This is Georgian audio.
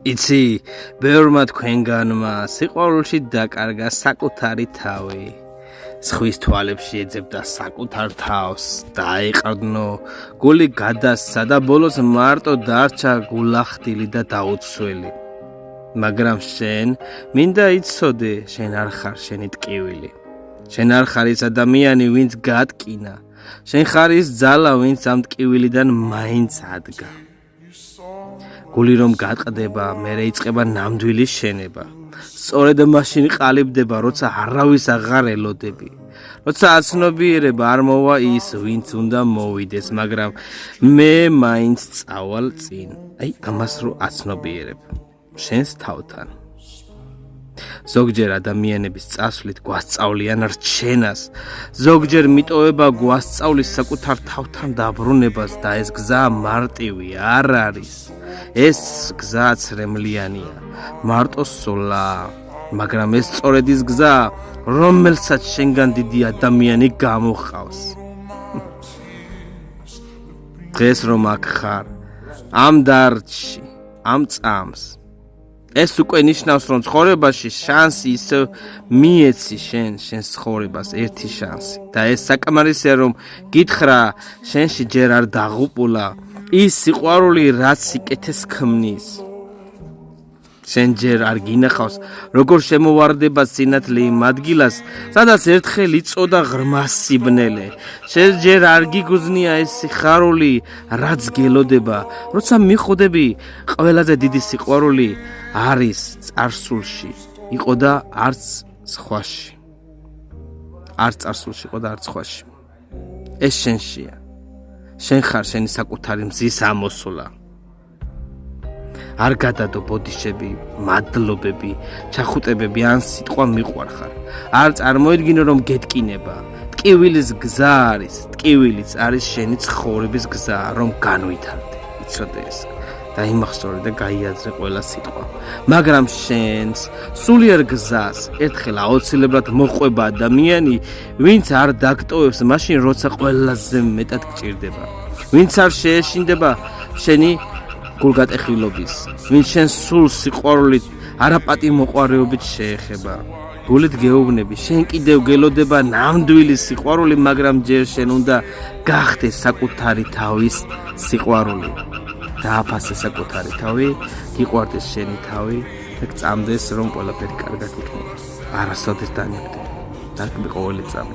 იცი, ბევრმა თქვენგანმა სიყვარულში დაკარგა საკუთარი თავი. Სხვის თვალებში ეძებდა საკუთარ თავს, დაეყრდნო, გული გადასცა და ბოლოს მარტო დარჩა გულახდილი და დაუცველი. მაგრამ შენ მინდა იცოდე, შენ არ ხარ შენი ტკივილი. შენ არ ხარ ის ადამიანი, ვინც გატკინა. შენ ხარ ის ძალა, ვინც ამ ტკივილიდან მაინც ადგა. გული რომ გატყდება, მერე იწყება ნამდვილი შენება. სწორედ მაშინ ყალიბდება, როცა არავის აღარ ელოდები. როცა აცნობიერება არ მოვა ის, ვინც უნდა მოვიდეს, მაგრამ მე მაინც წავალ წინ. აი ამას რო აცნობიერებ, შენს თავთან. ზოგჯერ ადამიანების წასვლით გვასწავლიან რჩენას, ზოგჯერ მიტოვება გვასწავლის საკუთარ თავთან დაბრუნებას და ეს გზა მარტივი არ არის. ეს გზა ცრემლიანია, მარტო სულა, მაგრამ ეს სწორედ ის გზა, რომელსაც შენგან დიდი ადამიანი გამოჰყავს. დღეს რომ აქ ხარ, ამ დარჩში, ამ წამს, ეს უკვე ნიშნავს, რომ ცხოვრებაში შანსი ისევ მიეცი შენს ცხოვრებას ერთი შანსი და ეს საკმარისია, რომ გითხრა, შენში ჯერ არ დაღუპულა ის სიყვარული, რაც სიკეთეს ქმნის. შენ ჯერ არ გინახავს, როგორ შემოვარდება სინათლე იმ ადგილას, სადაც ერთხელ იწოდა ღრმა სიბნელე. შენ ჯერ არ გიგუზნია ეს სიხარული, რაც გელოდება, როცა მიხვდები, ყველაზე დიდი სიყვარული არის წარსულში, იყო და არც სხვაში. არც წარსულში იყო და არც სხვაში. ეს შენშია. შენ ხარ შენი საკუთარი მზის ამოსულა. არ გადადო ბოდიშები, მადლობები, ჩახუტებები ან სიტყვა მიყვარხარ. არ წარმოედგინო, რომ გეტკინება. ტკივილის გზა არის, ტკივილიც არის შენი ცხოვრების გზა, რომ განვითარდე. იცოდე ეს და იმახსოვრე და გაიაზრე ყველა სიტყვა. მაგრამ შენს სულიერ გზას ერთხელ აუცილებლად მოყვება ადამიანი, ვინც არ დაგტოვებს მაშინ, როცა ყველაზე მეტად გჭირდება. ვინც არ შეეშინდება შენი გულგატეხილობის, ვინც შენ სულ სიყვარულით, არაპატი მოყვარეობით შეეხება. გულით გეუბნები, შენ კიდევ გელოდება ნამდვილი სიყვარული, მაგრამ ჯერ შენ უნდა გახდე საკუთარი თავის სიყვარული. დააფასე საკუთარი თავი, გიყვარდეს შენი თავი და გწამდეს, რომ ყველაფერი კარგად იქნება. არასოდეს დანებდე. დაგმი ყოველი წამი.